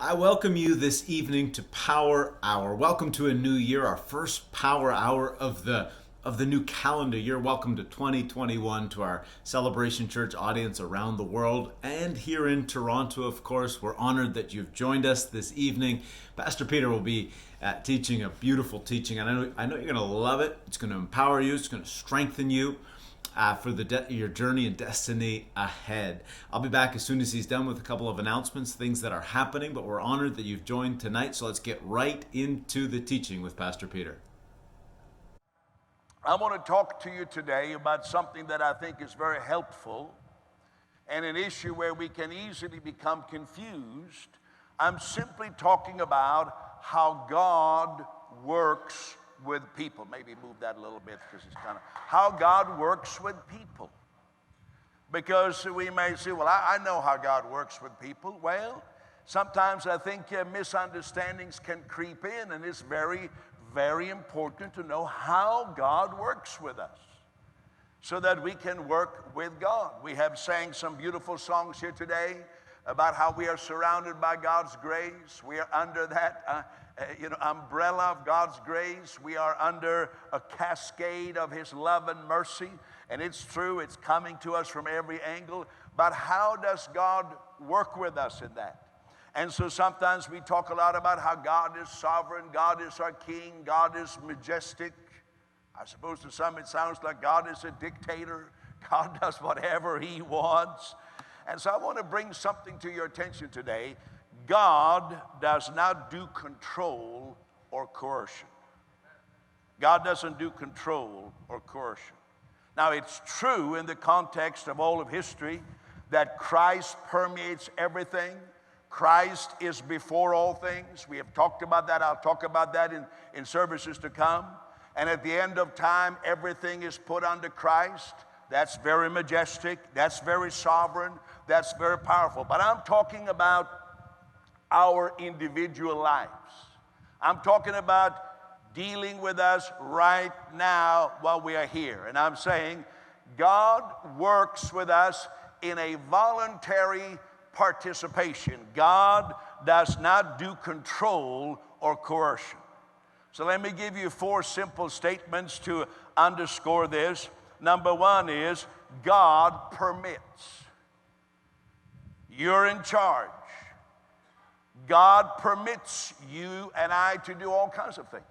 I welcome you this evening to Power Hour. Welcome to a new year, our first Power Hour of the new calendar year. Welcome to 2021 to our Celebration Church audience around the world and here in Toronto, of course. We're honored that you've joined us this evening. Pastor Peter will be teaching a beautiful teaching, and I know you're going to love it. It's going to empower you. It's going to strengthen you for your journey and destiny ahead. I'll be back as soon as he's done with a couple of announcements, things that are happening, but we're honored that you've joined tonight. So let's get right into the teaching with Pastor Peter. I want to talk to you today about something that I think is very helpful and an issue where we can easily become confused. I'm simply talking about how God works with people. Maybe move that a little bit because it's kind of how God works with people. Because we may say, well, I know how God works with people. Well, sometimes I think misunderstandings can creep in, and it's very, very important to know how God works with us so that we can work with God. We have sang some beautiful songs here today about how we are surrounded by God's grace. We are under that umbrella of God's grace. We are under a cascade of His love and mercy. And it's true, it's coming to us from every angle. But how does God work with us in that? And so sometimes we talk a lot about how God is sovereign, God is our king, God is majestic. I suppose to some it sounds like God is a dictator. God does whatever He wants. And so I want to bring something to your attention today. God does not do control or coercion. God doesn't do control or coercion. Now, it's true in the context of all of history that Christ permeates everything. Christ is before all things. We have talked about that. I'll talk about that in services to come. And at the end of time, everything is put under Christ. That's very majestic. That's very sovereign. That's very powerful. But I'm talking about our individual lives. I'm talking about dealing with us right now while we are here. And I'm saying God works with us in a voluntary participation. God does not do control or coercion. So let me give you 4 simple statements to underscore this. Number 1 is God permits. You're in charge. God permits you and I to do all kinds of things.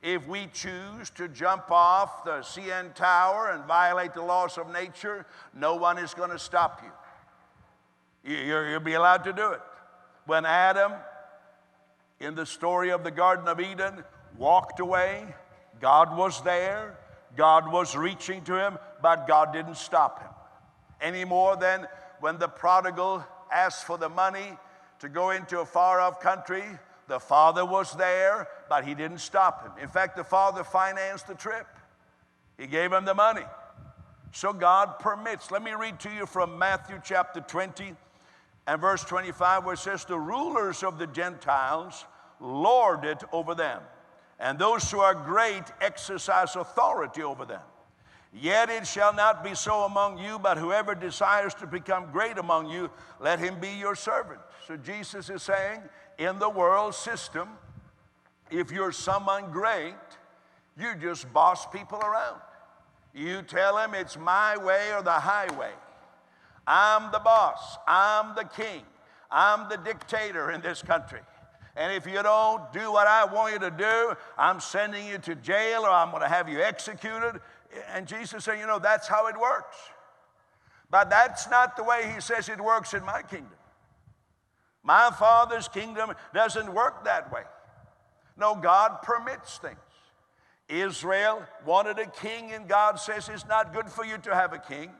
If we choose to jump off the CN Tower and violate the laws of nature, no one is going to stop you. You'll be allowed to do it. When Adam, in the story of the Garden of Eden, walked away, God was there. God was reaching to him, but God didn't stop him. Any more than when the prodigal asked for the money to go into a far-off country, the father was there, but he didn't stop him. In fact, the father financed the trip. He gave him the money. So God permits. Let me read to you from Matthew chapter 20 and verse 25, where it says, the rulers of the Gentiles lord it over them, and those who are great exercise authority over them. Yet it shall not be so among you, but whoever desires to become great among you, let him be your servant. So Jesus is saying, in the world system, if you're someone great, you just boss people around. You tell them it's my way or the highway. I'm the boss. I'm the king. I'm the dictator in this country. And if you don't do what I want you to do, I'm sending you to jail or I'm going to have you executed. And Jesus said, that's how it works. But that's not the way He says it works in my kingdom. My Father's kingdom doesn't work that way. No, God permits things. Israel wanted a king, and God says it's not good for you to have a king.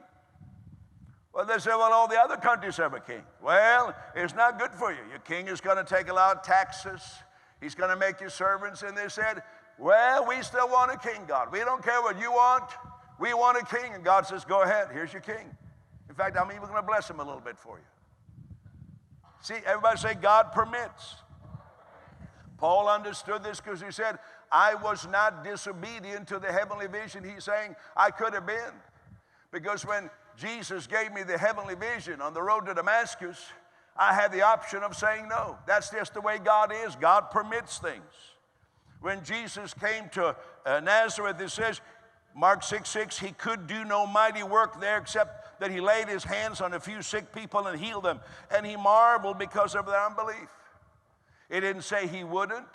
Well, they say, well, all the other countries have a king. Well, it's not good for you. Your king is going to take a lot of taxes. He's going to make you servants. And they said, well, we still want a king, God. We don't care what you want. We want a king. And God says, go ahead. Here's your king. In fact, I'm even going to bless him a little bit for you. See, everybody say, God permits. Paul understood this because he said, I was not disobedient to the heavenly vision. He's saying, I could have been. Because when Jesus gave me the heavenly vision on the road to Damascus, I had the option of saying no. That's just the way God is. God permits things. When Jesus came to Nazareth, it says, Mark 6:6, he could do no mighty work there except that he laid his hands on a few sick people and healed them. And he marveled because of their unbelief. It didn't say he wouldn't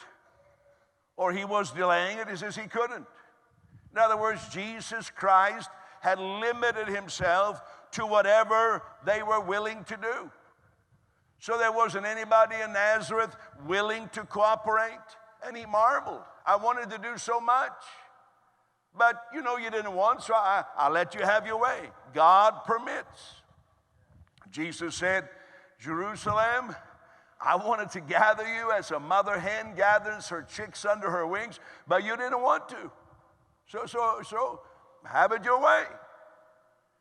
or he was delaying it. It says he couldn't. In other words, Jesus Christ had limited himself to whatever they were willing to do. So there wasn't anybody in Nazareth willing to cooperate. And he marveled. I wanted to do so much. But you didn't want, so I'll let you have your way. God permits. Jesus said, Jerusalem, I wanted to gather you as a mother hen gathers her chicks under her wings, but you didn't want to. So have it your way.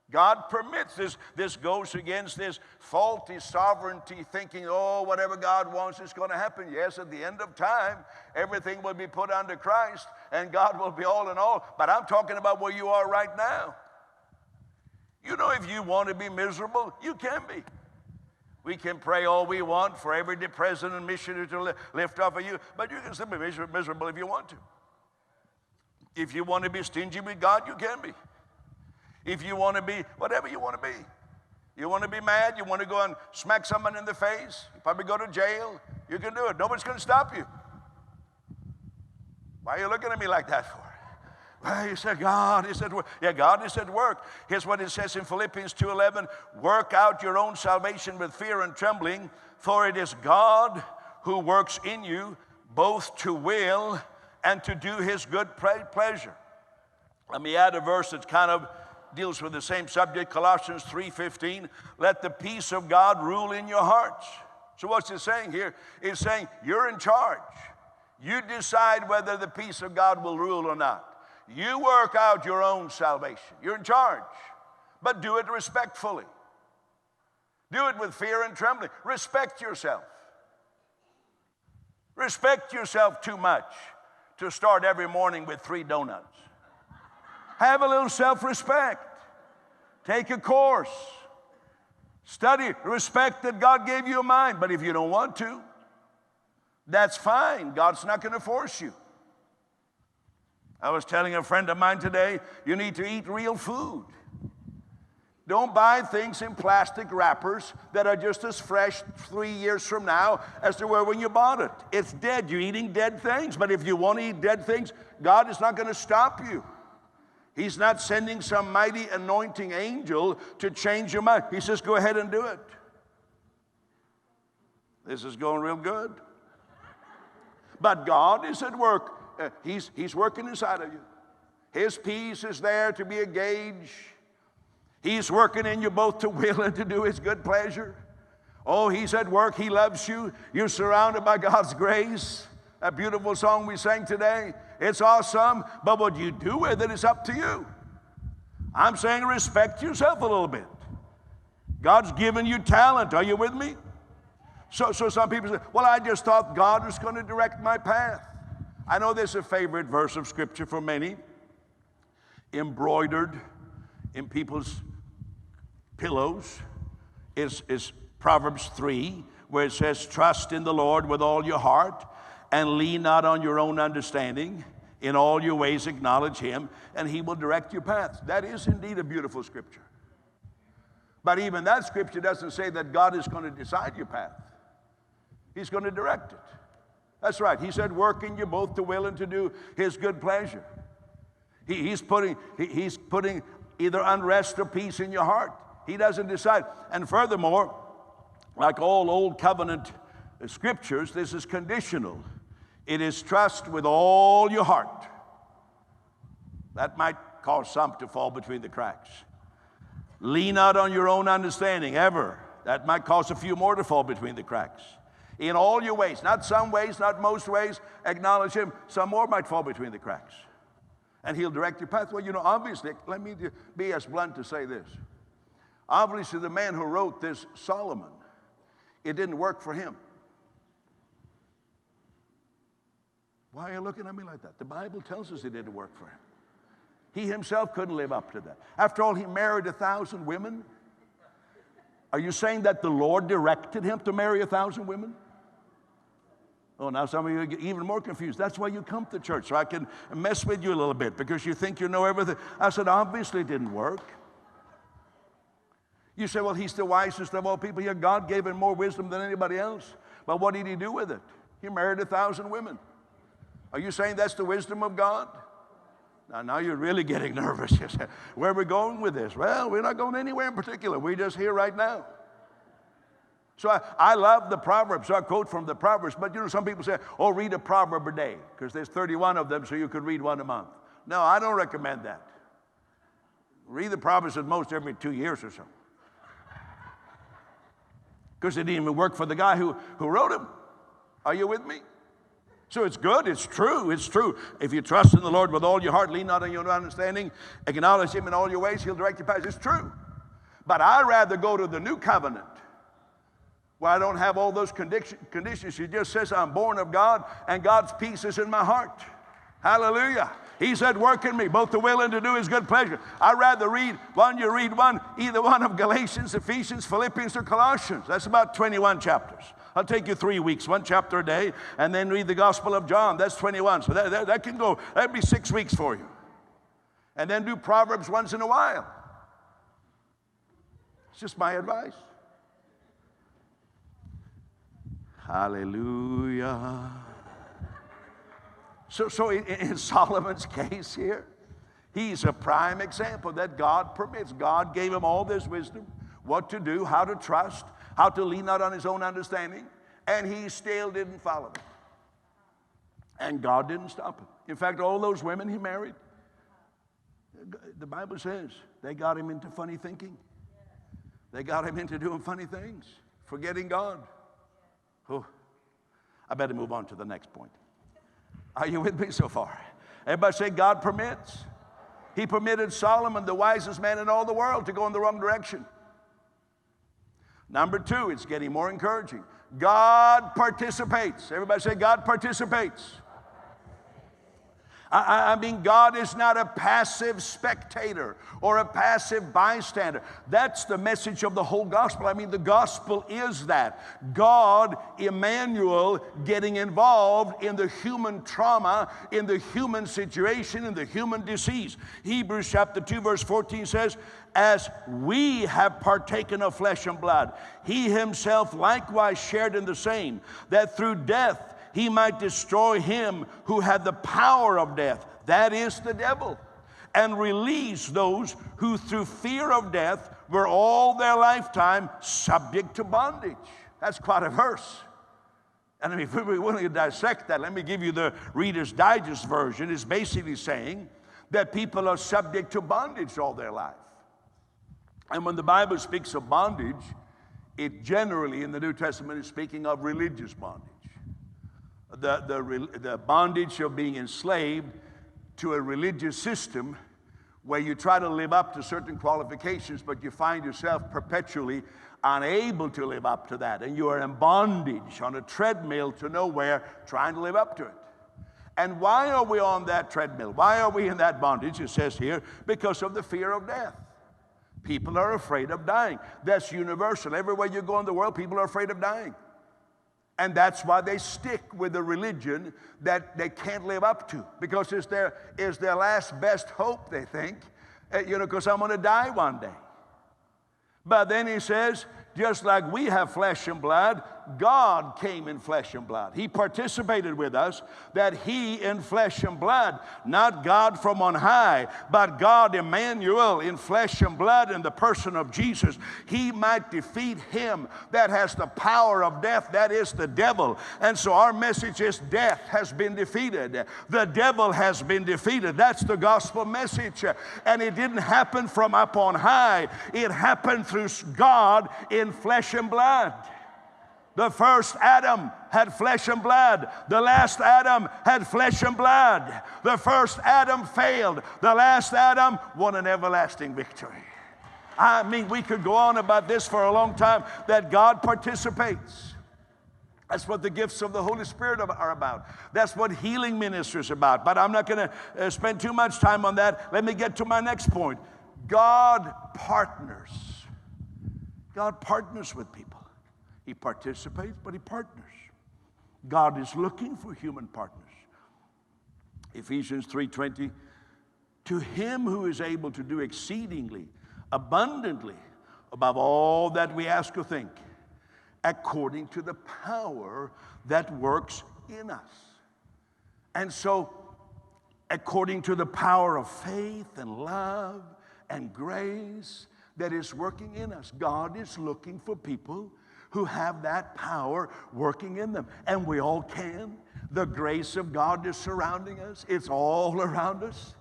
God permits this. This goes against this faulty sovereignty thinking, whatever God wants is going to happen. Yes, at the end of time, everything will be put under Christ and God will be all in all. But I'm talking about where you are right now. If you want to be miserable, you can be. We can pray all we want for every president and missionary to lift off of you, but you can still be miserable if you want to. If you want to be stingy with God, you can be. If you want to be whatever you want to be. You want to be mad, you want to go and smack someone in the face, you probably go to jail, you can do it. Nobody's going to stop you. Why are you looking at me like that for? Well, you said God is at work. Yeah, God is at work. Here's what it says in Philippians 2:11. Work out your own salvation with fear and trembling, for it is God who works in you both to will and to do his good pleasure. Let me add a verse that kind of deals with the same subject, Colossians 3:15. Let the peace of God rule in your hearts. So what's it saying here? It's saying you're in charge. You decide whether the peace of God will rule or not. You work out your own salvation. You're in charge. But do it respectfully. Do it with fear and trembling. Respect yourself. Respect yourself too much to start every morning with 3 donuts. Have a little self-respect. Take a course. Study. Respect that God gave you a mind. But if you don't want to, that's fine. God's not going to force you. I was telling a friend of mine today, you need to eat real food. Don't buy things in plastic wrappers that are just as fresh 3 years from now as they were when you bought it. It's dead. You're eating dead things. But if you want to eat dead things, God is not going to stop you. He's not sending some mighty anointing angel to change your mind. He says, go ahead and do it. This is going real good. But God is at work. He's working inside of you. His peace is there to be a gauge. He's working in you both to will and to do his good pleasure. Oh, he's at work. He loves you. You're surrounded by God's grace. A beautiful song we sang today. It's awesome, but what you do with it is up to you. I'm saying respect yourself a little bit. God's given you talent. Are you with me? So some people say, well, I just thought God was going to direct my path. I know there's a favorite verse of Scripture for many, embroidered in people's pillows, is Proverbs 3, where it says, trust in the Lord with all your heart and lean not on your own understanding. In all your ways acknowledge him, and he will direct your paths. That is indeed a beautiful Scripture. But even that Scripture doesn't say that God is going to decide your path. He's going to direct it. That's right. He said, work in you both to will and to do his good pleasure. He's putting either unrest or peace in your heart. He doesn't decide. And furthermore, like all old covenant scriptures, this is conditional. It is trust with all your heart. That might cause some to fall between the cracks. Lean not on your own understanding ever. That might cause a few more to fall between the cracks. In all your ways, not some ways, not most ways, acknowledge him. Some more might fall between the cracks. And he'll direct your path. Well, obviously, let me be as blunt to say this. Obviously, the man who wrote this, Solomon, it didn't work for him. Why are you looking at me like that? The Bible tells us it didn't work for him. He himself couldn't live up to that. After all, he married 1,000 women. Are you saying that the Lord directed him to marry 1,000 women? Oh, now some of you get even more confused. That's why you come to church, so I can mess with you a little bit because you think you know everything. I said, obviously it didn't work. You say, well, he's the wisest of all people. Yeah, God gave him more wisdom than anybody else. But what did he do with it? He married 1,000 women. Are you saying that's the wisdom of God? Now you're really getting nervous. You say, where are we going with this? Well, we're not going anywhere in particular. We're just here right now. So I love the Proverbs. So I quote from the Proverbs. But you know, some people say, oh, read a proverb a day, because there's 31 of them, so you could read one a month. No, I don't recommend that. Read the Proverbs at most every 2 years or so. Because it didn't even work for the guy who wrote them. Are you with me? So it's good, it's true, it's true. If you trust in the Lord with all your heart, lean not on your own understanding, acknowledge him in all your ways, he'll direct your paths. It's true. But I'd rather go to the new covenant, where I don't have all those conditions. He just says, I'm born of God, and God's peace is in my heart. Hallelujah. He's at work in me, both to will and to do his good pleasure. I'd rather read one, either one of Galatians, Ephesians, Philippians, or Colossians. That's about 21 chapters. I'll take you 3 weeks, 1 chapter a day, and then read the Gospel of John. That's 21. So that can go, that'd be 6 weeks for you. And then do Proverbs once in a while. It's just my advice. Hallelujah. So in Solomon's case here, he's a prime example that God permits. God gave him all this wisdom, what to do, how to trust, how to lean not on his own understanding, and he still didn't follow it. And God didn't stop him. In fact, all those women he married, the Bible says they got him into funny thinking. They got him into doing funny things, forgetting God. Oh, I better move on to the next point. Are you with me so far? Everybody say, God permits. He permitted Solomon, the wisest man in all the world, to go in the wrong direction. Number 2, it's getting more encouraging. God participates. Everybody say, God participates. I mean, God is not a passive spectator or a passive bystander. That's the message of the whole gospel. I mean, the gospel is that. God, Emmanuel, getting involved in the human trauma, in the human situation, in the human disease. Hebrews chapter 2, verse 14 says, as we have partaken of flesh and blood, he himself likewise shared in the same, that through death he might destroy him who had the power of death, that is the devil, and release those who through fear of death were all their lifetime subject to bondage. That's quite a verse. And I mean, if we're willing to dissect that, let me give you the Reader's Digest version. It's basically saying that people are subject to bondage all their life. And when the Bible speaks of bondage, it generally in the New Testament is speaking of religious bondage. The bondage of being enslaved to a religious system where you try to live up to certain qualifications, but you find yourself perpetually unable to live up to that. And you are in bondage on a treadmill to nowhere trying to live up to it. And why are we on that treadmill? Why are we in that bondage? It says here, because of the fear of death. People are afraid of dying. That's universal. Everywhere you go in the world, people are afraid of dying. And that's why they stick with a religion that they can't live up to, because it's their last best hope, they think, because I'm going to die one day. But then he says, just like we have flesh and blood, God came in flesh and blood. He participated with us, that he in flesh and blood, not God from on high, but God Emmanuel in flesh and blood in the person of Jesus, he might defeat him that has the power of death, that is the devil. And so our message is death has been defeated. The devil has been defeated. That's the gospel message. And it didn't happen from up on high. It happened through God in flesh and blood. The first Adam had flesh and blood. The last Adam had flesh and blood. The first Adam failed. The last Adam won an everlasting victory. I mean, we could go on about this for a long time, that God participates. That's what the gifts of the Holy Spirit are about. That's what healing ministry is about. But I'm not going to spend too much time on that. Let me get to my next point. God partners. God partners with people. He participates, but he partners. God is looking for human partners. Ephesians 3:20, to him who is able to do exceedingly, abundantly, above all that we ask or think, according to the power that works in us. And so, according to the power of faith and love and grace that is working in us, God is looking for people who have that power working in them. And we all can. The grace of God is surrounding us. It's all around us.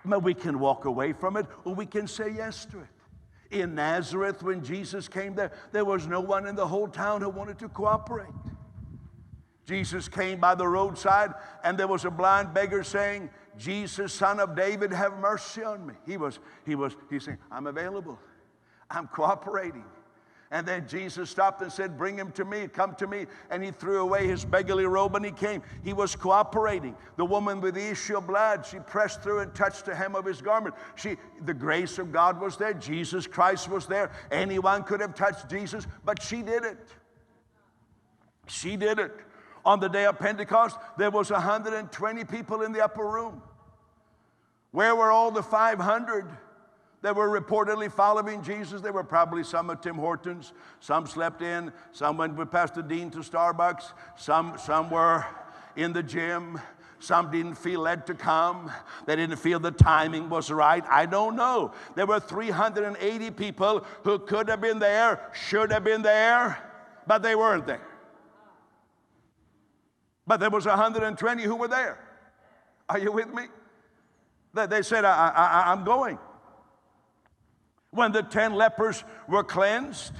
But we can walk away from it, or we can say yes to it. In Nazareth, when Jesus came there was no one in the whole town who wanted to cooperate. Jesus came by the roadside, and there was a blind beggar saying, Jesus, Son of David, have mercy on me. He's saying, I'm available. I'm cooperating. And then Jesus stopped and said, bring him to me, come to me. And he threw away his beggarly robe and he came. He was cooperating. The woman with the issue of blood, she pressed through and touched the hem of his garment. The grace of God was there. Jesus Christ was there. Anyone could have touched Jesus, but she did it. She did it. On the day of Pentecost, there was 120 people in the upper room. Where were all the 500? That were reportedly following Jesus? There were probably some at Tim Hortons. Some slept in. Some went with Pastor Dean to Starbucks. Some were in the gym. Some didn't feel led to come. They didn't feel the timing was right. I don't know. There were 380 people who could have been there, should have been there, but they weren't there. But there was 120 who were there. Are you with me? They said, I'm going. When the 10 lepers were cleansed,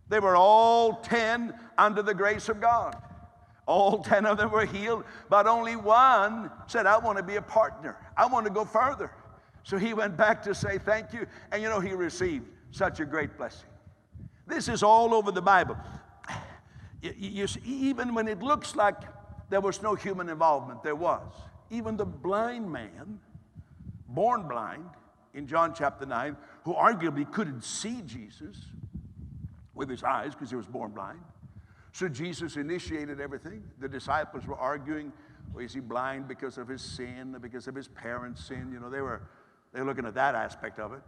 they were all 10 under the grace of God. All 10 of them were healed, but only one said, I want to be a partner. I want to go further. So he went back to say thank you, and he received such a great blessing. This is all over the Bible. You see, even when it looks like there was no human involvement, there was. Even the blind man, born blind, in John chapter 9, who arguably couldn't see Jesus with his eyes because he was born blind. So Jesus initiated everything. The disciples were arguing, well, is he blind because of his sin, because of his parents' sin? They were looking at that aspect of it.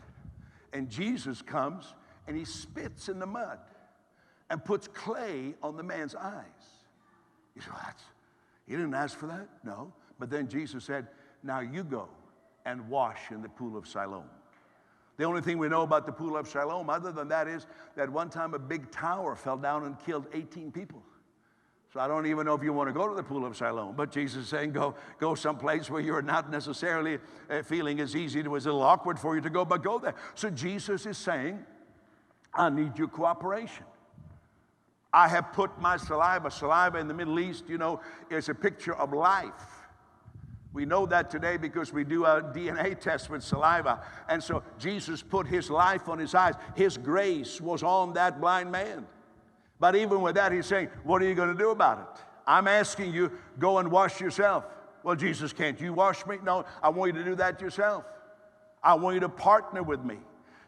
And Jesus comes and he spits in the mud and puts clay on the man's eyes. You say, well, he didn't ask for that? No. But then Jesus said, now you go and wash in the pool of Siloam. The only thing we know about the pool of Siloam other than that is that one time a big tower fell down and killed 18 people. So I don't even know if you want to go to the pool of Siloam, but Jesus is saying go someplace where you're not necessarily feeling as easy, it was a little awkward for you to go, but go there. So Jesus is saying, I need your cooperation. I have put my saliva in the Middle East, is a picture of life. We know that today because we do a DNA test with saliva. And so Jesus put his life on his eyes. His grace was on that blind man. But even with that, he's saying, what are you going to do about it? I'm asking you, go and wash yourself. Well, Jesus, can't you wash me? No, I want you to do that yourself. I want you to partner with me.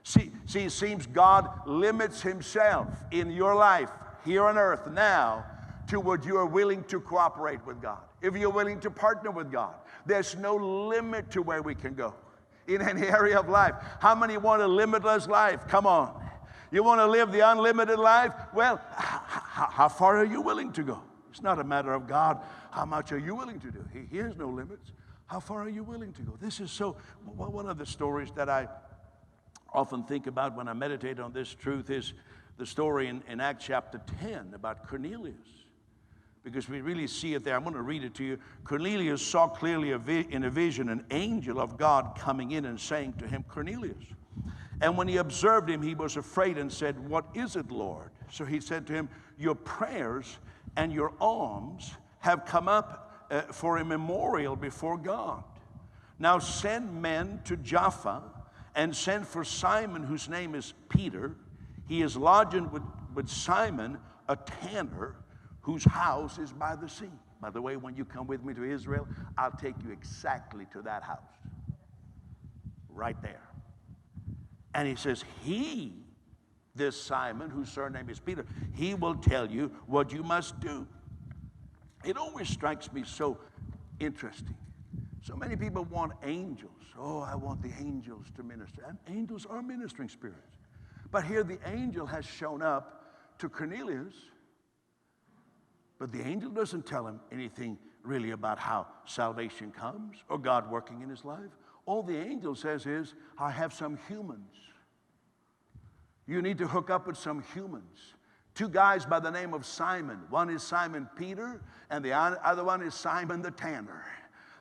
See, it seems God limits himself in your life here on earth now to what you are willing to cooperate with God. If you're willing to partner with God, there's no limit to where we can go in any area of life. How many want a limitless life? Come on. You want to live the unlimited life? Well, how far are you willing to go? It's not a matter of God. How much are you willing to do? He has no limits. How far are you willing to go? This is so, one of the stories that I often think about when I meditate on this truth is the story in Acts chapter 10 about Cornelius. Because we really see it there. I'm going to read it to you. Cornelius saw clearly in a vision an angel of God coming in and saying to him, Cornelius. And when he observed him, he was afraid and said, what is it, Lord? So he said to him, your prayers and your alms have come up for a memorial before God. Now send men to Jaffa and send for Simon, whose name is Peter. He is lodging with Simon, a tanner, whose house is by the sea. By the way, when you come with me to Israel, I'll take you exactly to that house. Right there. And he says, he this Simon, whose surname is Peter. He will tell you what you must do. It always strikes me so interesting. So many people want angels. Oh, I want the angels to minister. And angels are ministering spirits. But here the angel has shown up to Cornelius, but the angel doesn't tell him anything really about how salvation comes or God working in his life. All the angel says is, I have some humans. You need to hook up with some humans. Two guys by the name of Simon. One is Simon Peter, and the other one is Simon the Tanner.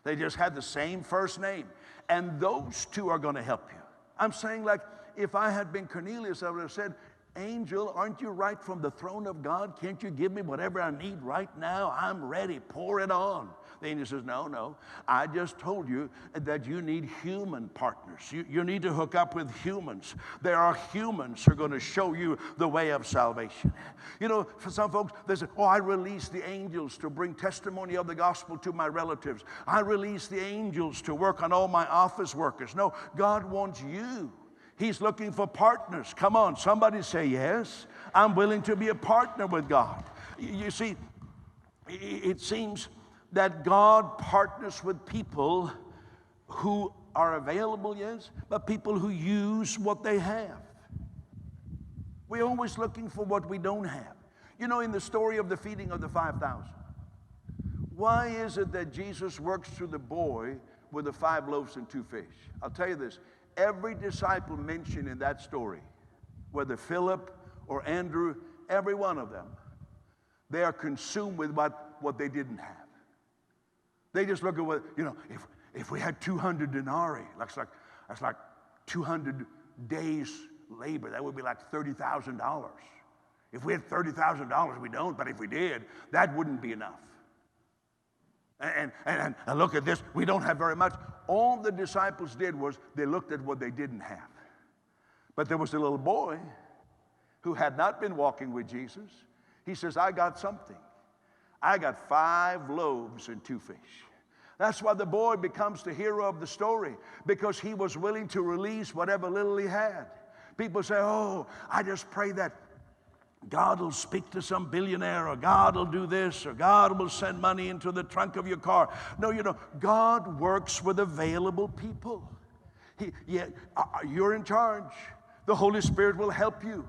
They just had the same first name. And those two are going to help you. I'm saying, like, if I had been Cornelius, I would have said, angel, aren't you right from the throne of God? Can't you give me whatever I need right now? I'm ready. Pour it on. The angel says, no. I just told you that you need human partners. You need to hook up with humans. There are humans who are going to show you the way of salvation. You know, for some folks, they say, I release the angels to bring testimony of the gospel to my relatives. I release the angels to work on all my office workers. No, God wants you. He's looking for partners. Come on, somebody say yes. I'm willing to be a partner with God. You see, it seems that God partners with people who are available, yes, but people who use what they have. We're always looking for what we don't have. You know, in the story of the feeding of the 5,000, why is it that Jesus works through the boy with the 5 loaves and 2 fish? I'll tell you this. Every disciple mentioned in that story, whether Philip or Andrew, every one of them, they are consumed with what they didn't have. They just look at what, you know, if we had 200 denarii, that's like 200 days labor. That would be like $30,000. If we had $30,000, we don't, but if we did, that wouldn't be enough. And look at this, we don't have very much. All the disciples did was they looked at what they didn't have. But there was a little boy who had not been walking with Jesus. He says, I got something. I got 5 loaves and 2 fish. That's why the boy becomes the hero of the story, because he was willing to release whatever little he had. People say, I just pray that God will speak to some billionaire, or God will do this, or God will send money into the trunk of your car. No, you know, God works with available people. You're in charge. The Holy Spirit will help you.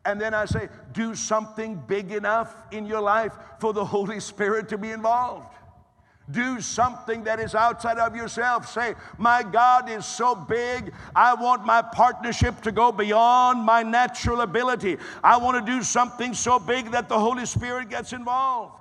And then I say, do something big enough in your life for the Holy Spirit to be involved. Do something that is outside of yourself. Say, my God is so big, I want my partnership to go beyond my natural ability. I want to do something so big that the Holy Spirit gets involved.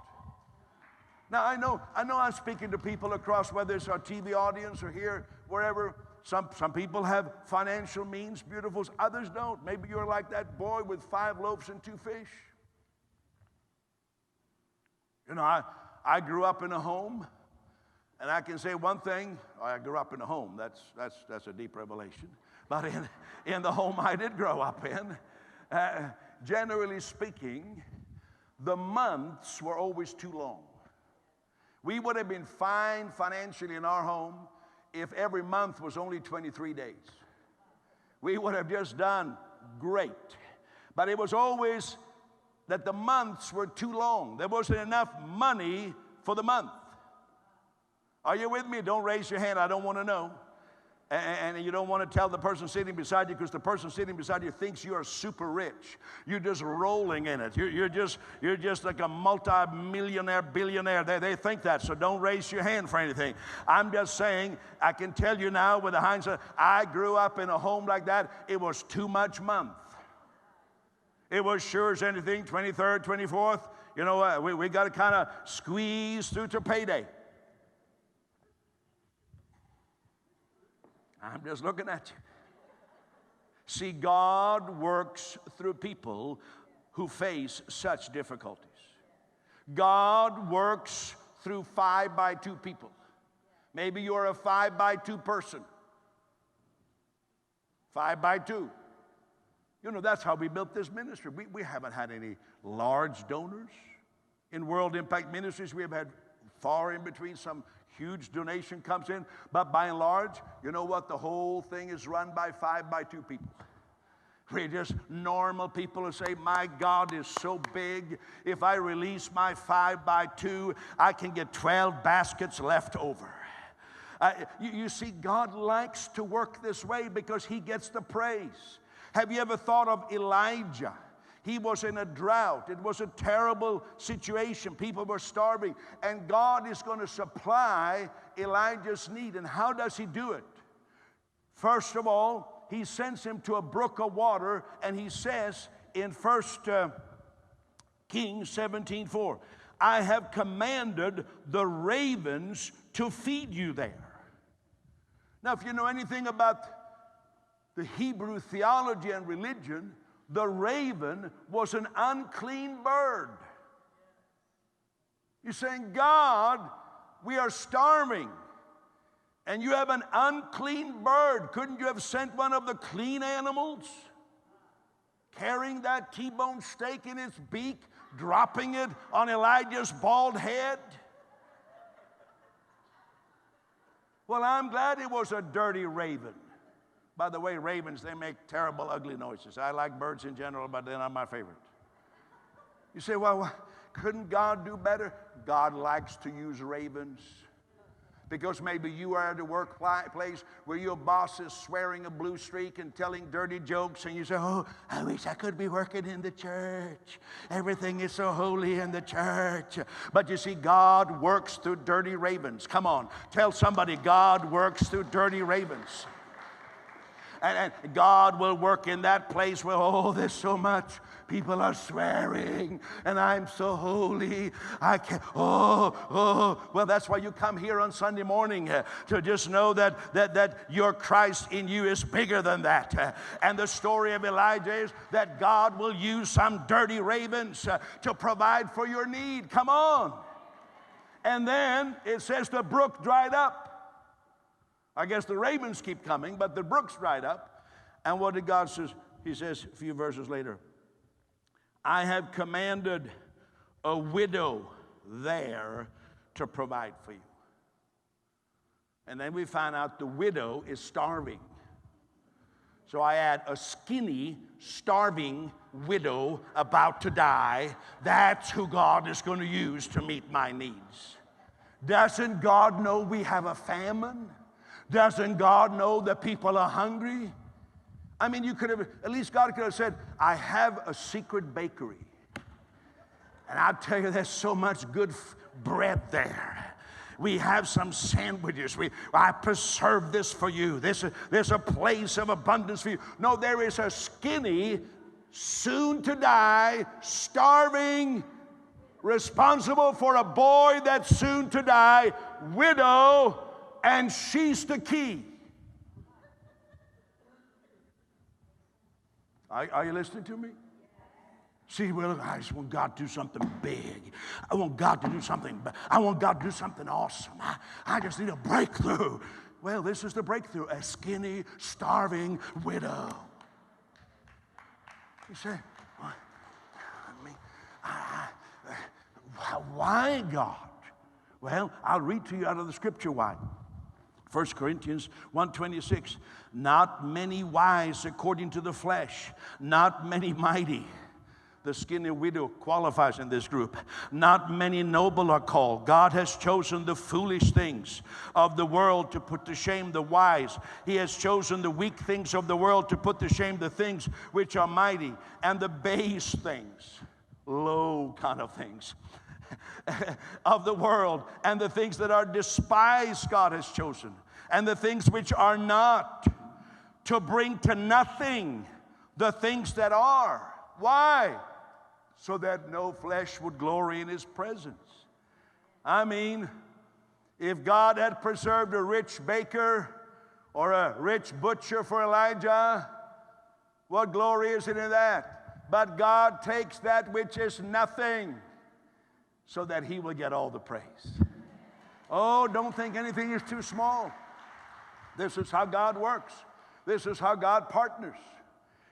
Now, I know I'm speaking to people across, whether it's our TV audience or here, wherever. Some people have financial means, beautifuls. Others don't. Maybe you're like that boy with 5 loaves and 2 fish. You know, I grew up in a home. And I can say one thing, I grew up in a home. That's a deep revelation. But in the home I did grow up in, generally speaking, the months were always too long. We would have been fine financially in our home if every month was only 23 days. We would have just done great. But it was always that the months were too long. There wasn't enough money for the month. Are you with me? Don't raise your hand. I don't want to know. And you don't want to tell the person sitting beside you, because the person sitting beside you thinks you are super rich. You're just rolling in it. You're just like a multi-millionaire, billionaire. They think that, so don't raise your hand for anything. I'm just saying, I can tell you now with the hindsight, I grew up in a home like that. It was too much month. It was sure as anything, 23rd, 24th. You know, we got to kind of squeeze through to payday. I'm just looking at you. See, God works through people who face such difficulties. God works through 5x2 people. Maybe you're a 5x2 person. 5x2. You know, that's how we built this ministry. We haven't had any large donors. In World Impact Ministries, we have had far in between. Some huge donation comes in, but by and large, you know what? The whole thing is run by 5x2 people. We're just normal people who say, my God is so big. If I release my 5x2, I can get 12 baskets left over. You see, God likes to work this way because he gets the praise. Have you ever thought of Elijah? He was in a drought. It was a terrible situation. People were starving. And God is going to supply Elijah's need. And how does he do it? First of all, he sends him to a brook of water. And he says in 1 Kings 17:4, I have commanded the ravens to feed you there. Now, if you know anything about the Hebrew theology and religion, the raven was an unclean bird. You're saying, God, we are starving, and you have an unclean bird. Couldn't you have sent one of the clean animals? Carrying that T-bone steak in its beak, dropping it on Elijah's bald head? Well, I'm glad it was a dirty raven. By the way, ravens, they make terrible, ugly noises. I like birds in general, but they're not my favorite. You say, well, couldn't God do better? God likes to use ravens. Because maybe you are at a workplace where your boss is swearing a blue streak and telling dirty jokes, and you say, oh, I wish I could be working in the church. Everything is so holy in the church. But you see, God works through dirty ravens. Come on, tell somebody, God works through dirty ravens. And God will work in that place where, oh, there's so much. People are swearing, and I'm so holy. I can't, Well, that's why you come here on Sunday morning, to just know that your Christ in you is bigger than that. And the story of Elijah is that God will use some dirty ravens to provide for your need. Come on. And then it says the brook dried up. I guess the ravens keep coming, but the brook's dried up. And what did God say? He says a few verses later, I have commanded a widow there to provide for you. And then we find out the widow is starving. So I add a skinny, starving widow about to die. That's who God is going to use to meet my needs. Doesn't God know we have a famine? Doesn't God know that people are hungry? I mean, you could have, at least God could have said, I have a secret bakery. And I'll tell you, there's so much good bread there. We have some sandwiches. I preserve this for you. There's a place of abundance for you. No, there is a skinny, soon to die, starving, responsible for a boy that's soon to die, widow, and she's the key. Are you listening to me? See, well, I just want God to do something big. I want God to do something. I want God to do something awesome. I just need a breakthrough. Well, this is the breakthrough. A skinny, starving widow. You say, why God? Well, I'll read to you out of the scripture why. 1 Corinthians 1:26, not many wise according to the flesh, not many mighty. The skinny widow qualifies in this group. Not many noble are called. God has chosen the foolish things of the world to put to shame the wise. He has chosen the weak things of the world to put to shame the things which are mighty, and the base things, low kind of things of the world, and the things that are despised God has chosen, and the things which are not, to bring to nothing the things that are. Why? So that no flesh would glory in his presence. I mean, if God had preserved a rich baker or a rich butcher for Elijah, what glory is it in that? But God takes that which is nothing, so that he will get all the praise. Oh, don't think anything is too small. This is how God works. This is how God partners.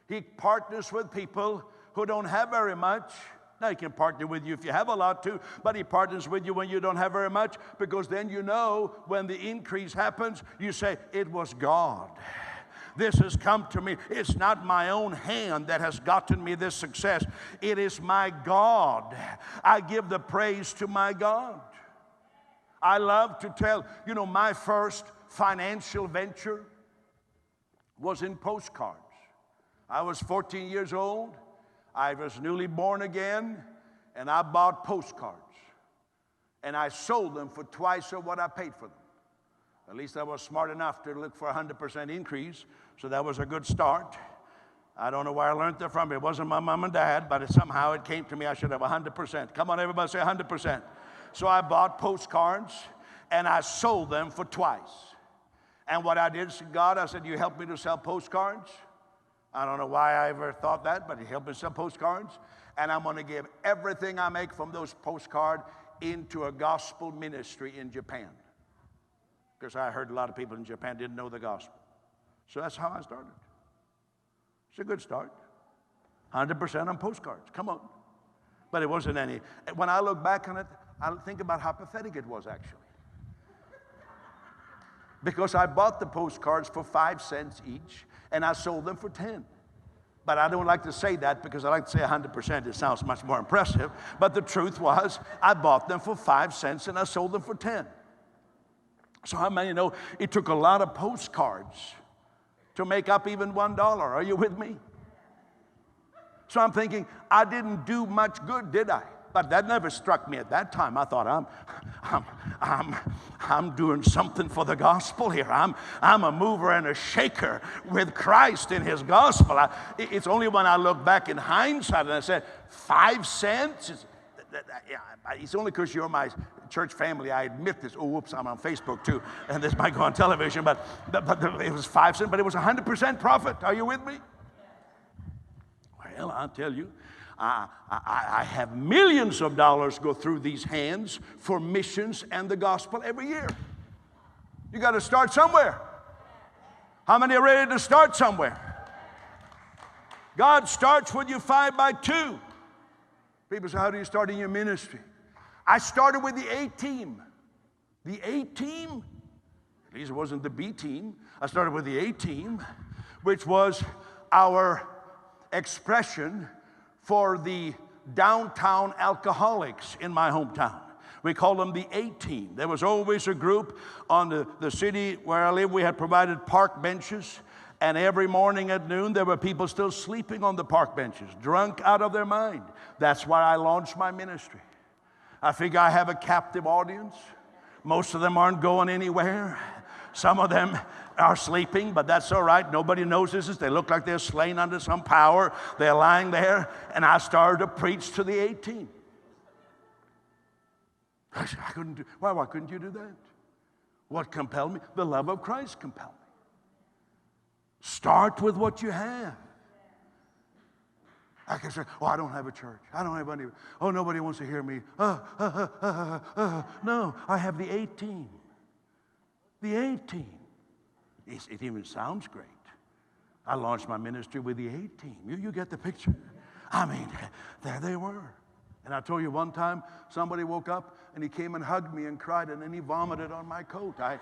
He partners with people who don't have very much. Now, he can partner with you if you have a lot too, but he partners with you when you don't have very much, because then you know when the increase happens, you say, it was God This has come to me. It's not my own hand that has gotten me this success. It is my God. I give the praise to my God. I love to tell, my first financial venture was in postcards. I was 14 years old. I was newly born again, and I bought postcards. And I sold them for twice of what I paid for them. At least I was smart enough to look for a 100% increase, so that was a good start. I don't know where I learned that from. It wasn't my mom and dad, but somehow it came to me I should have 100%. Come on, everybody, say 100%. So I bought postcards, and I sold them for twice. And what I did, God, I said, you help me to sell postcards? I don't know why I ever thought that, but he helped me sell postcards. And I'm going to give everything I make from those postcards into a gospel ministry in Japan. Because I heard a lot of people in Japan didn't know the gospel. So that's how I started. It's a good start. 100% on postcards. Come on. But it wasn't any. When I look back on it, I think about how pathetic it was, actually. Because I bought the postcards for 5 cents each, and I sold them for 10. But I don't like to say that because I like to say 100%. It sounds much more impressive. But the truth was, I bought them for 5 cents, and I sold them for 10. So how many know it took a lot of postcards to make up even $1? Are you with me? So I'm thinking, I didn't do much good, did I? But that never struck me at that time. I thought, I'm doing something for the gospel here. I'm a mover and a shaker with Christ in his gospel. It's only when I look back in hindsight and I said, 5 cents? It's only because you're my church family. I admit this. Oh, whoops, I'm on Facebook too. And this might go on television. But it was 5 cents, but it was 100% profit. Are you with me? Well, I'll tell you. I have millions of dollars go through these hands for missions and the gospel every year. You got to start somewhere. How many are ready to start somewhere? God starts with you 5 by 2. People say, how do you start in your ministry? I started with the A team. The A team? At least it wasn't the B team. I started with the A team, which was our expression for the downtown alcoholics in my hometown. We called them the A-Team. There was always a group on the city where I live. We had provided park benches, and every morning at noon there were people still sleeping on the park benches, drunk out of their mind. That's why I launched my ministry. I figure I have a captive audience. Most of them aren't going anywhere. Some of them are sleeping, but that's all right. Nobody notices. They look like they're slain under some power. They're lying there, and I started to preach to the 18. I couldn't do. Why couldn't you do that? What compelled me? The love of Christ compelled me. Start with what you have. I can say, oh, I don't have a church. I don't have any. Oh, nobody wants to hear me. No, I have the 18. The 18. It even sounds great. I launched my ministry with the 18. You get the picture? I mean, there they were. And I told you one time, somebody woke up and he came and hugged me and cried, and then he vomited on my coat. I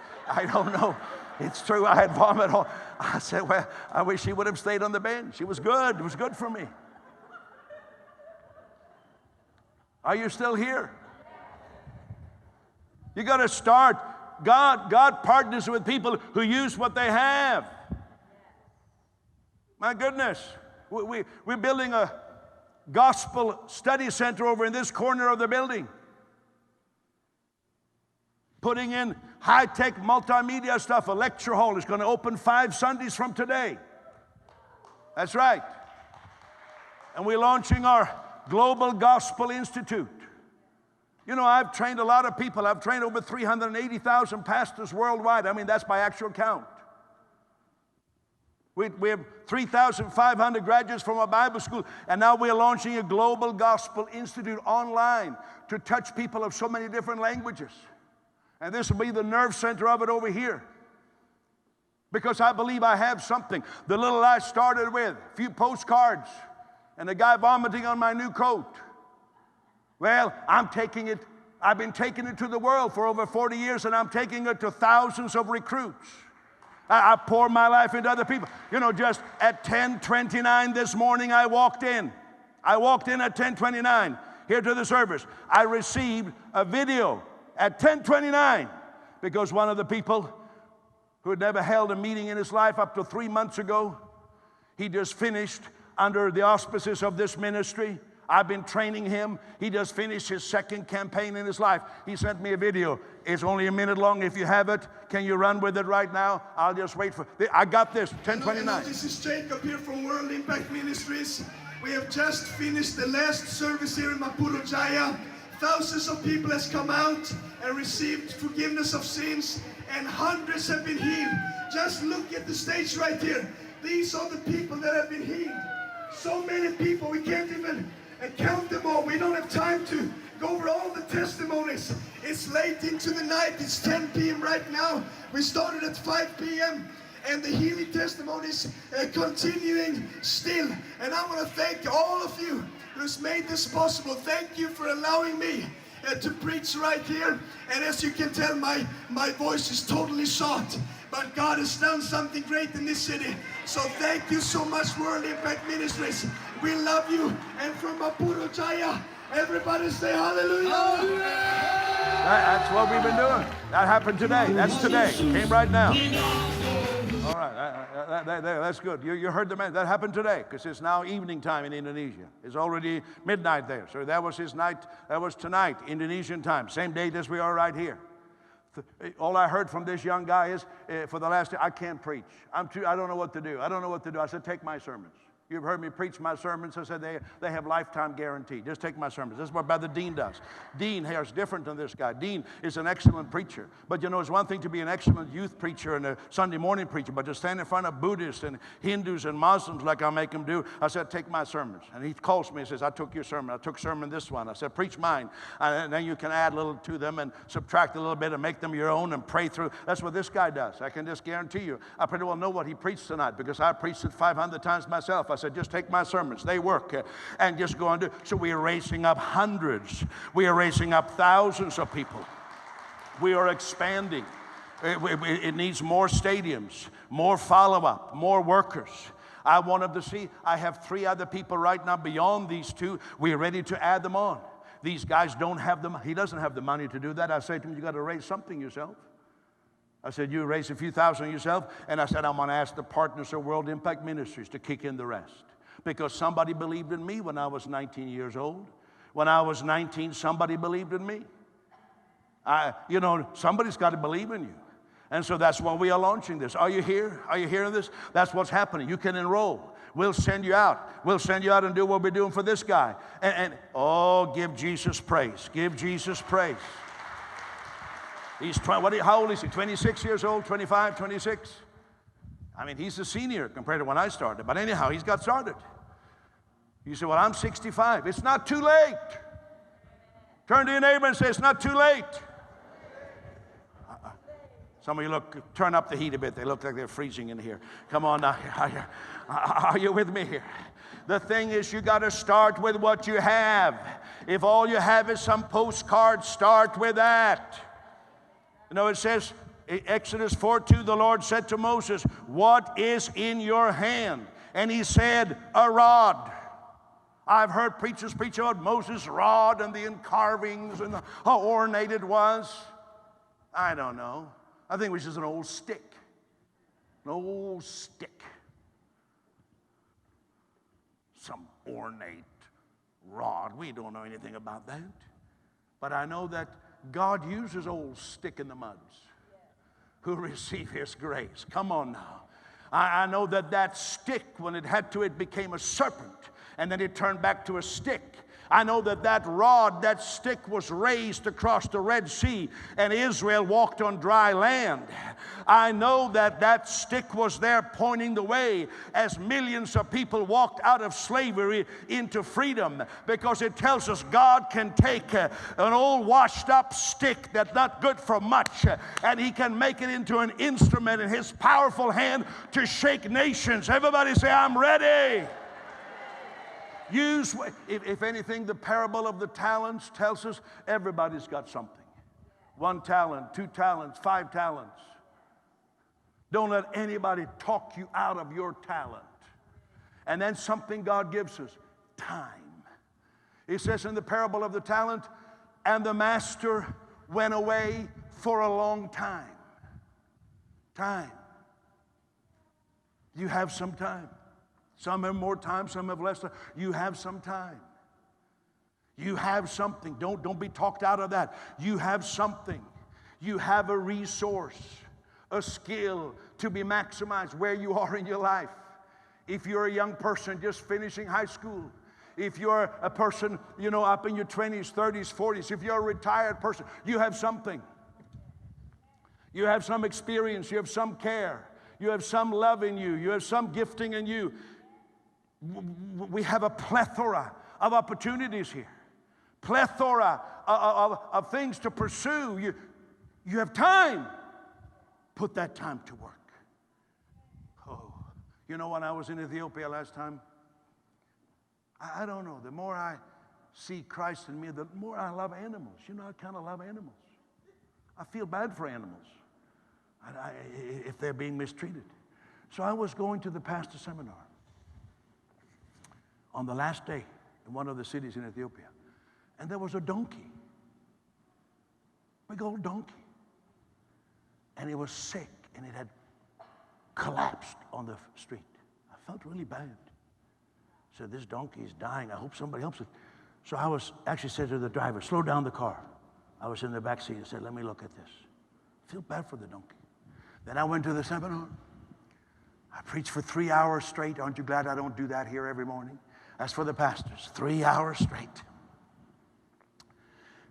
don't know. It's true, I had vomit on. I said, well, I wish he would have stayed on the bench. It was good. It was good for me. Are you still here? You got to start. God partners with people who use what they have. My goodness. We're building a gospel study center over in this corner of the building. Putting in high-tech multimedia stuff. A lecture hall is going to open 5 Sundays from today. That's right. And we're launching our Global Gospel Institute. You know, I've trained a lot of people. I've trained over 380,000 pastors worldwide. I mean, that's by actual count. We have 3,500 graduates from our Bible school, and now we're launching a Global Gospel Institute online to touch people of so many different languages. And this will be the nerve center of it over here. Because I believe I have something. The little I started with, a few postcards, and a guy vomiting on my new coat. Well, I've been taking it to the world for over 40 years, and I'm taking it to thousands of recruits. I pour my life into other people. You know, just at 10:29 this morning, I walked in. I walked in at 10:29 here to the service. I received a video at 10:29 because one of the people who had never held a meeting in his life up to 3 months ago, he just finished under the auspices of this ministry. I've been training him. He just finished his second campaign in his life. He sent me a video. It's only a minute long. If you have it, can you run with it right now? I'll just wait for it. I got this, 10:29. This is Jacob here from World Impact Ministries. We have just finished the last service here in Mapuro Jaya. Thousands of people has come out and received forgiveness of sins, and hundreds have been healed. Just look at the stage right here. These are the people that have been healed. So many people, we can't even count them all. We don't have time to go over all the testimonies. It's late into the night. It's 10 p.m. right now. We started at 5 p.m. and the healing testimonies continuing still. And I want to thank all of you who's made this possible. Thank you for allowing me to preach right here. And as you can tell, my voice is totally shot. But God has done something great in this city. So thank you so much, World Impact Ministries. We love you. And from Mapuro Jaya, everybody say hallelujah. That's what we've been doing. That happened today. That's today. Came right now. All right. That's good. You heard the man. That happened today because it's now evening time in Indonesia. It's already midnight there. So that was his night. That was tonight, Indonesian time. Same date as we are right here. All I heard from this young guy is, for the last day, I can't preach. I don't know what to do. I don't know what to do. I said, take my sermons. You've heard me preach my sermons. I said they have lifetime guarantee. Just take my sermons. This is what Brother Dean does. Dean here is different than this guy. Dean is an excellent preacher. But you know, it's one thing to be an excellent youth preacher and a Sunday morning preacher, but to stand in front of Buddhists and Hindus and Muslims like I make them do, I said, take my sermons. And he calls me and says, I took your sermon. I took sermon this one. I said, preach mine. And then you can add a little to them and subtract a little bit and make them your own and pray through. That's what this guy does. I can just guarantee you. I pretty well know what he preached tonight because I preached it 500 times myself. I said, just take my sermons. They work. And just go on to. So we are raising up hundreds. We are raising up thousands of people. We are expanding. It needs more stadiums, more follow-up, more workers. I want them to see. I have 3 other people right now beyond these 2. We are ready to add them on. These guys don't have them. He doesn't have the money to do that. I say to him, you got to raise something yourself. I said, you raise a few thousand yourself. And I said, I'm going to ask the partners of World Impact Ministries to kick in the rest. Because somebody believed in me when I was 19 years old. When I was 19, somebody believed in me. Somebody's got to believe in you. And so that's why we are launching this. Are you here? Are you hearing this? That's what's happening. You can enroll. We'll send you out. We'll send you out and do what we're doing for this guy. Give Jesus praise. Give Jesus praise. How old is he? 26 years old? 25, 26? I mean, he's a senior compared to when I started. But anyhow, he's got started. You say, well, I'm 65. It's not too late. Turn to your neighbor and say, it's not too late. Some of you turn up the heat a bit. They look like they're freezing in here. Come on now. Are you with me here? The thing is, you got to start with what you have. If all you have is some postcards, start with that. You know, it says, Exodus 4:2, the Lord said to Moses, what is in your hand? And he said, a rod. I've heard preachers preach about Moses' rod and the carvings and how ornate it was. I don't know. I think it was just an old stick. An old stick. Some ornate rod. We don't know anything about that. But I know that God uses old stick in the muds who receive His grace. Come on now. I know that stick, when it had to, it became a serpent. And then it turned back to a stick. I know that rod, that stick was raised across the Red Sea and Israel walked on dry land. I know that stick was there pointing the way as millions of people walked out of slavery into freedom, because it tells us God can take an old washed up stick that's not good for much and He can make it into an instrument in His powerful hand to shake nations. Everybody say, I'm ready. If anything, the parable of the talents tells us everybody's got something. 1 talent, 2 talents, 5 talents. Don't let anybody talk you out of your talent. And then something God gives us, time. He says in the parable of the talent, and the master went away for a long time. Time. You have some time. Some have more time, some have less time. You have some time. You have something. Don't be talked out of that. You have something. You have a resource, a skill to be maximized where you are in your life. If you're a young person just finishing high school, if you're a person, up in your 20s, 30s, 40s, if you're a retired person, you have something. You have some experience, you have some care, you have some love in you, you have some gifting in you. We have a plethora of opportunities here, plethora of things to pursue. You have time. Put that time to work. Oh, when I was in Ethiopia last time, I don't know, the more I see Christ in me, the more I love animals. I kind of love animals. I feel bad for animals if they're being mistreated. So I was going to the pastor seminar on the last day in one of the cities in Ethiopia, and there was a donkey, big old donkey, and it was sick, and it had collapsed on the street. I felt really bad. I said, this donkey is dying. I hope somebody helps it. So I said to the driver, slow down the car. I was in the back seat and said, let me look at this. I feel bad for the donkey. Then I went to the seminar. I preached for 3 hours straight. Aren't you glad I don't do that here every morning? That's for the pastors. 3 hours straight.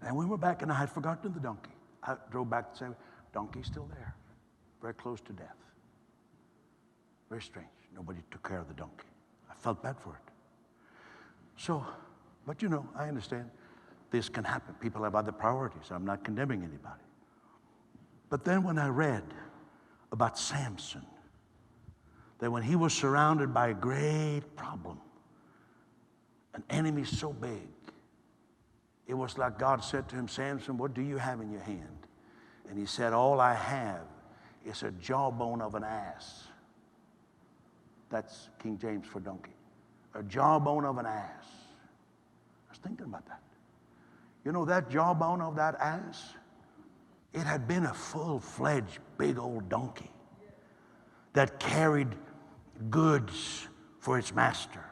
And we were back, and I had forgotten the donkey. I drove back and said, donkey's still there, very close to death. Very strange. Nobody took care of the donkey. I felt bad for it. So, but I understand this can happen. People have other priorities. I'm not condemning anybody. But then when I read about Samson, that when he was surrounded by a great problem, an enemy so big, it was like God said to him, Samson, what do you have in your hand? And he said, all I have is a jawbone of an ass. That's King James for donkey. A jawbone of an ass. I was thinking about that. That jawbone of that ass, it had been a full-fledged big old donkey that carried goods for its master.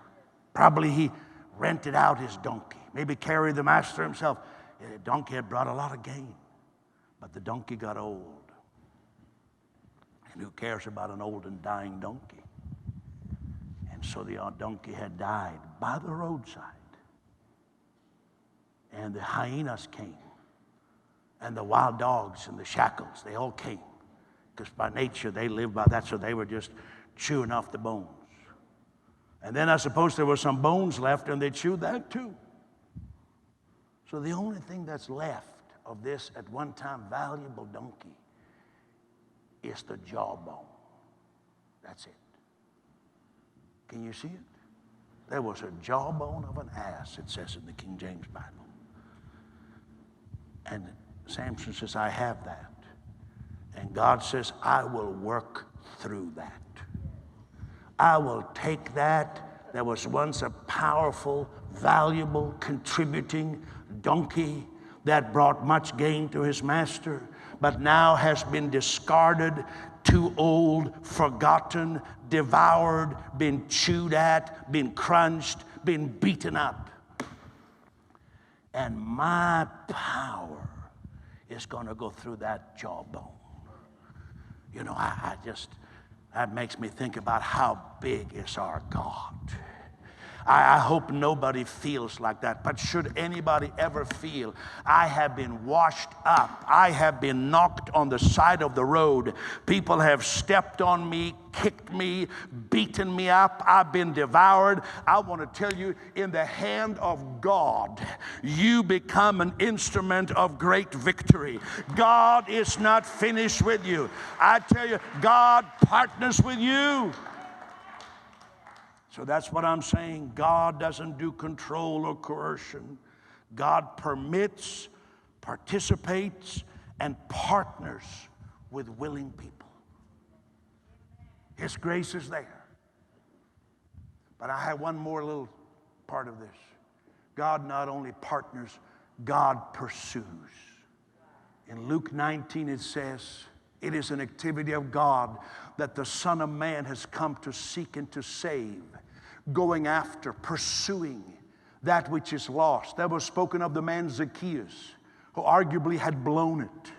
Probably he rented out his donkey, maybe carried the master himself. The donkey had brought a lot of gain, but the donkey got old. And who cares about an old and dying donkey? And so the donkey had died by the roadside. And the hyenas came, and the wild dogs and the shackles, they all came. Because by nature they lived by that, so they were just chewing off the bones. And then I suppose there were some bones left, and they chewed that too. So the only thing that's left of this at one time valuable donkey is the jawbone. That's it. Can you see it? There was a jawbone of an ass, it says in the King James Bible. And Samson says, I have that. And God says, I will work through that. I will take that was once a powerful, valuable, contributing donkey that brought much gain to his master, but now has been discarded, too old, forgotten, devoured, been chewed at, been crunched, been beaten up. And my power is going to go through that jawbone. That makes me think about how big is our God. I hope nobody feels like that. But should anybody ever feel, I have been washed up, I have been knocked on the side of the road, people have stepped on me, kicked me, beaten me up, I've been devoured, I want to tell you, in the hand of God, you become an instrument of great victory. God is not finished with you. I tell you, God partners with you. So that's what I'm saying. God doesn't do control or coercion. God permits, participates, and partners with willing people. His grace is there. But I have one more little part of this. God not only partners, God pursues. In Luke 19 it says, it is an activity of God that the Son of Man has come to seek and to save, going after, pursuing that which is lost. That was spoken of the man Zacchaeus, who arguably had blown it.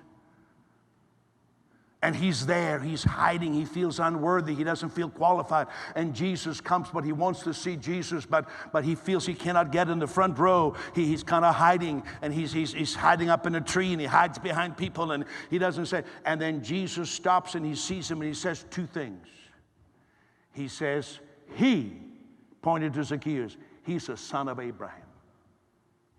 And he's there, he's hiding, he feels unworthy, he doesn't feel qualified. And Jesus comes, but he wants to see Jesus, but he feels he cannot get in the front row. He's kind of hiding, and he's hiding up in a tree, and he hides behind people, and he doesn't say. And then Jesus stops, and he sees him, and he says two things. He says, he, pointed to Zacchaeus, he's a son of Abraham.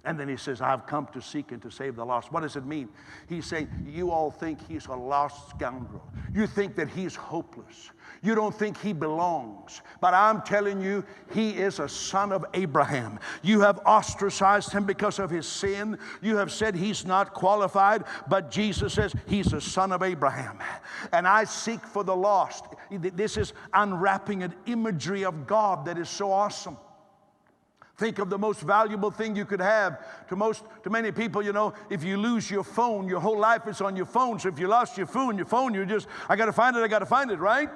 And then he says, I've come to seek and to save the lost. What does it mean? He's saying, you all think he's a lost scoundrel. You think that he's hopeless. You don't think he belongs. But I'm telling you, he is a son of Abraham. You have ostracized him because of his sin. You have said he's not qualified. But Jesus says he's a son of Abraham. And I seek for the lost. This is unwrapping an imagery of God that is so awesome. Think of the most valuable thing you could have. To many people, you know, if you lose your phone, your whole life is on your phone. So if you lost your phone, you just, I got to find it, right?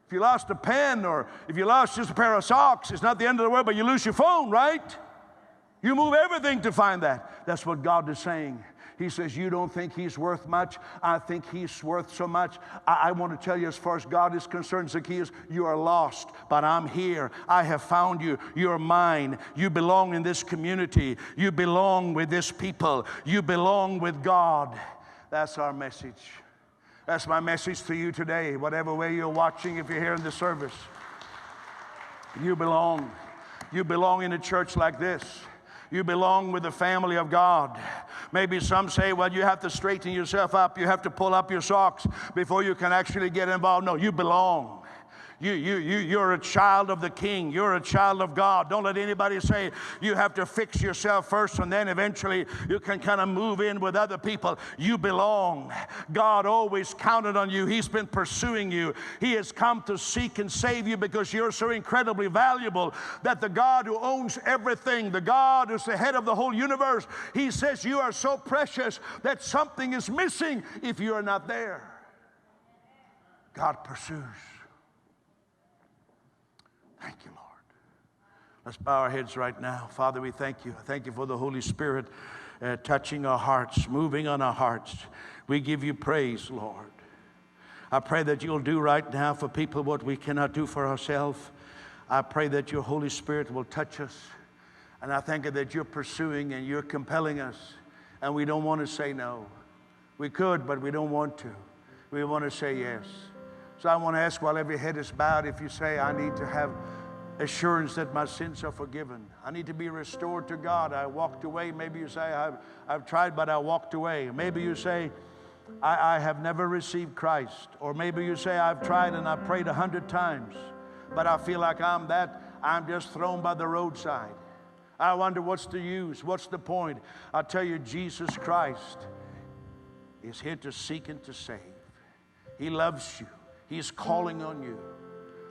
If you lost a pen, or if you lost just a pair of socks, it's not the end of the world, but you lose your phone, right? You move everything to find that. That's what God is saying. He says, you don't think he's worth much? I think he's worth so much. I want to tell you, as far as God is concerned, Zacchaeus, you are lost, but I'm here. I have found you. You're mine. You belong in this community. You belong with this people. You belong with God. That's our message. That's my message to you today, whatever way you're watching, if you're here in the service. You belong. You belong in a church like this. You belong with the family of God. Maybe some say, well, you have to straighten yourself up. You have to pull up your socks before you can actually get involved. No, you belong. You're a child of the King. You're a child of God. Don't let anybody say you have to fix yourself first and then eventually you can kind of move in with other people. You belong. God always counted on you. He's been pursuing you. He has come to seek and save you because you're so incredibly valuable that the God who owns everything, the God who's the head of the whole universe, He says you are so precious that something is missing if you are not there. God pursues. Thank you, Lord. Let's bow our heads right now. Father, we thank you. Thank you for the Holy Spirit touching our hearts, moving on our hearts. We give you praise, Lord. I pray that you'll do right now for people what we cannot do for ourselves. I pray that your Holy Spirit will touch us. And I thank you that you're pursuing and you're compelling us. And we don't want to say no. We could, but we don't want to. We want to say yes. So I want to ask, while every head is bowed, if you say, I need to have assurance that my sins are forgiven. I need to be restored to God. I walked away. Maybe you say, I've tried, but I walked away. Maybe you say, I have never received Christ. Or maybe you say, I've tried and I prayed 100 times, but I feel like I'm just thrown by the roadside. I wonder what's the use, what's the point? I tell you, Jesus Christ is here to seek and to save. He loves you. He's calling on you.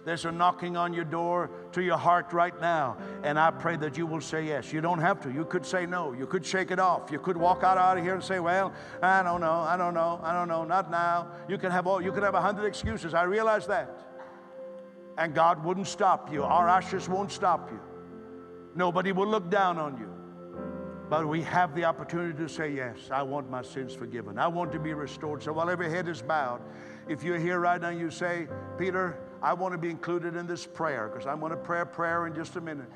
There's a knocking on your door to your heart right now, and I pray that you will say yes. You don't have to. You could say no. You could shake it off. You could walk out of here and say, well, I don't know, not now. You could have 100 excuses. I realize that. And God wouldn't stop you. Our ushers won't stop you. Nobody will look down on you. But we have the opportunity to say, yes, I want my sins forgiven. I want to be restored. So while every head is bowed, if you're here right now, you say, Peter, I want to be included in this prayer, because I'm going to pray a prayer in just a minute.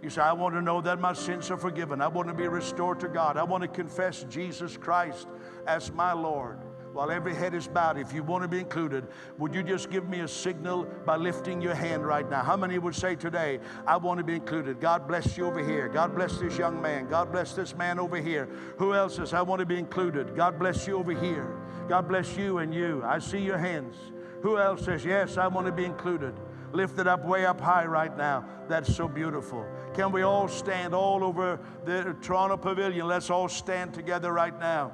You say, I want to know that my sins are forgiven. I want to be restored to God. I want to confess Jesus Christ as my Lord. While every head is bowed, if you want to be included, would you just give me a signal by lifting your hand right now? How many would say today, I want to be included? God bless you over here. God bless this young man. God bless this man over here. Who else says, I want to be included? God bless you over here. God bless you and you. I see your hands. Who else says, yes, I want to be included? Lift it up way up high right now. That's so beautiful. Can we all stand all over the Toronto Pavilion? Let's all stand together right now.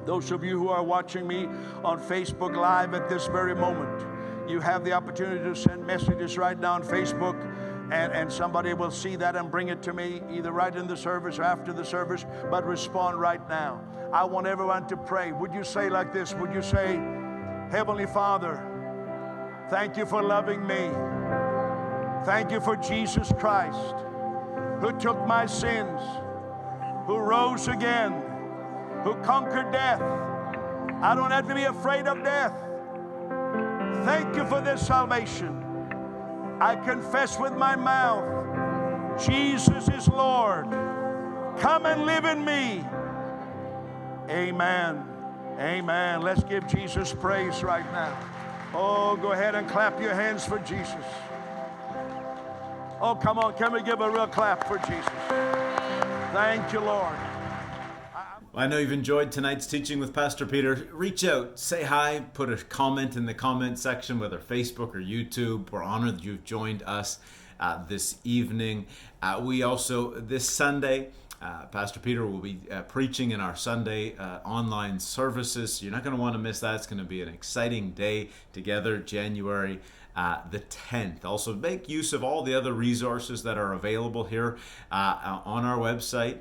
Those of you who are watching me on Facebook Live at this very moment, You have the opportunity to send messages right now on Facebook, and somebody will see that and bring it to me, either right in the service or after the service, but respond right now. I want everyone to pray. Would you say like this? Would you say, Heavenly Father, thank you for loving me. Thank you for Jesus Christ, who took my sins, who rose again, who conquered death. I don't have to be afraid of death. Thank you for this salvation. I confess with my mouth, Jesus is Lord. Come and live in me. Amen. Amen. Let's give Jesus praise right now. Oh, go ahead and clap your hands for Jesus. Oh, come on. Can we give a real clap for Jesus? Thank you, Lord. I know you've enjoyed tonight's teaching with Pastor Peter. Reach out, say hi, put a comment in the comment section, whether Facebook or YouTube. We're honored that you've joined us this evening. We also, this Sunday, Pastor Peter will be preaching in our Sunday online services. So you're not going to want to miss that. It's going to be an exciting day together, January the 10th. Also, make use of all the other resources that are available here on our website.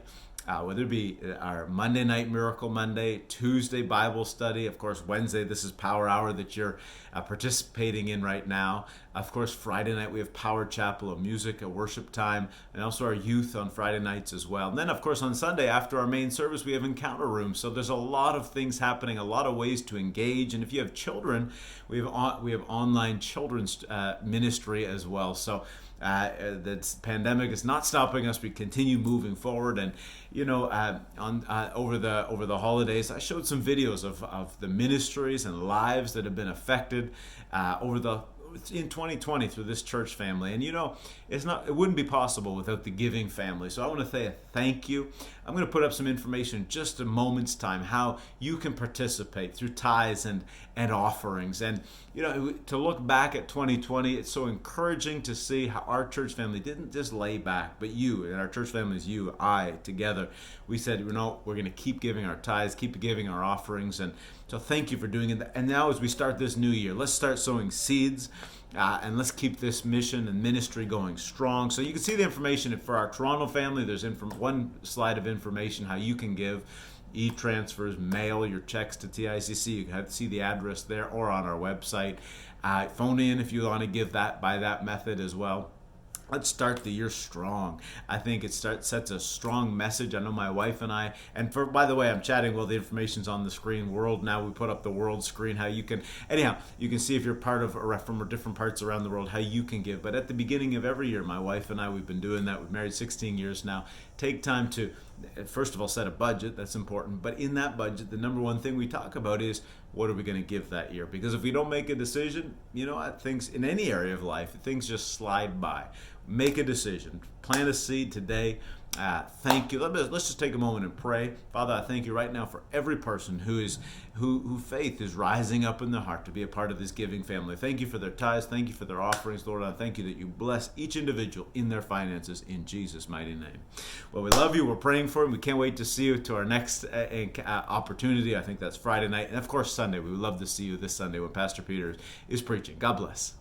Whether it be our Monday Night Miracle Monday, Tuesday Bible study, of course Wednesday this is Power Hour that you're participating in right now. Of course Friday night we have Power Chapel, a music, a worship time, and also our youth on Friday nights as well. And then of course on Sunday after our main service we have Encounter Rooms. So there's a lot of things happening, a lot of ways to engage. And if you have children, we have online children's ministry as well. So the pandemic is not stopping us. We continue moving forward, and over the holidays, I showed some videos of the ministries and lives that have been affected in 2020 through this church family. And it wouldn't be possible without the giving family. So I want to say a thank you. I'm going to put up some information in just a moment's time how you can participate through tithes and offerings. And to look back at 2020, it's so encouraging to see how our church family didn't just lay back, but you and our church family is I together. We said, we're going to keep giving our tithes, keep giving our offerings. And so thank you for doing it. And now as we start this new year, let's start sowing seeds. And let's keep this mission and ministry going strong. So you can see the information for our Toronto family. There's one slide of information how you can give. E-transfers, mail your checks to TICC. You can see the address there or on our website. Phone in if you want to give that by that method as well. Let's start the year strong. I think it sets a strong message. I know my wife and I, by the way, I'm chatting while the information's on the screen. World, now we put up the world screen, how you can see if you're part of from different parts around the world, how you can give. But at the beginning of every year, my wife and I, we've been doing that. We've married 16 years now. Take time to, first of all, set a budget. That's important. But in that budget, the number one thing we talk about is, what are we going to give that year? Because if we don't make a decision, things in any area of life, things just slide by. Make a decision. Plant a seed today. Thank you. Let's just take a moment and pray. Father, I thank you right now for every person who faith is rising up in their heart to be a part of this giving family. Thank you for their tithes. Thank you for their offerings, Lord. I thank you that you bless each individual in their finances in Jesus' mighty name. Well, we love you. We're praying for them. We can't wait to see you to our next opportunity. I think that's Friday night. And of course, Sunday. We would love to see you this Sunday when Pastor Peter is preaching. God bless.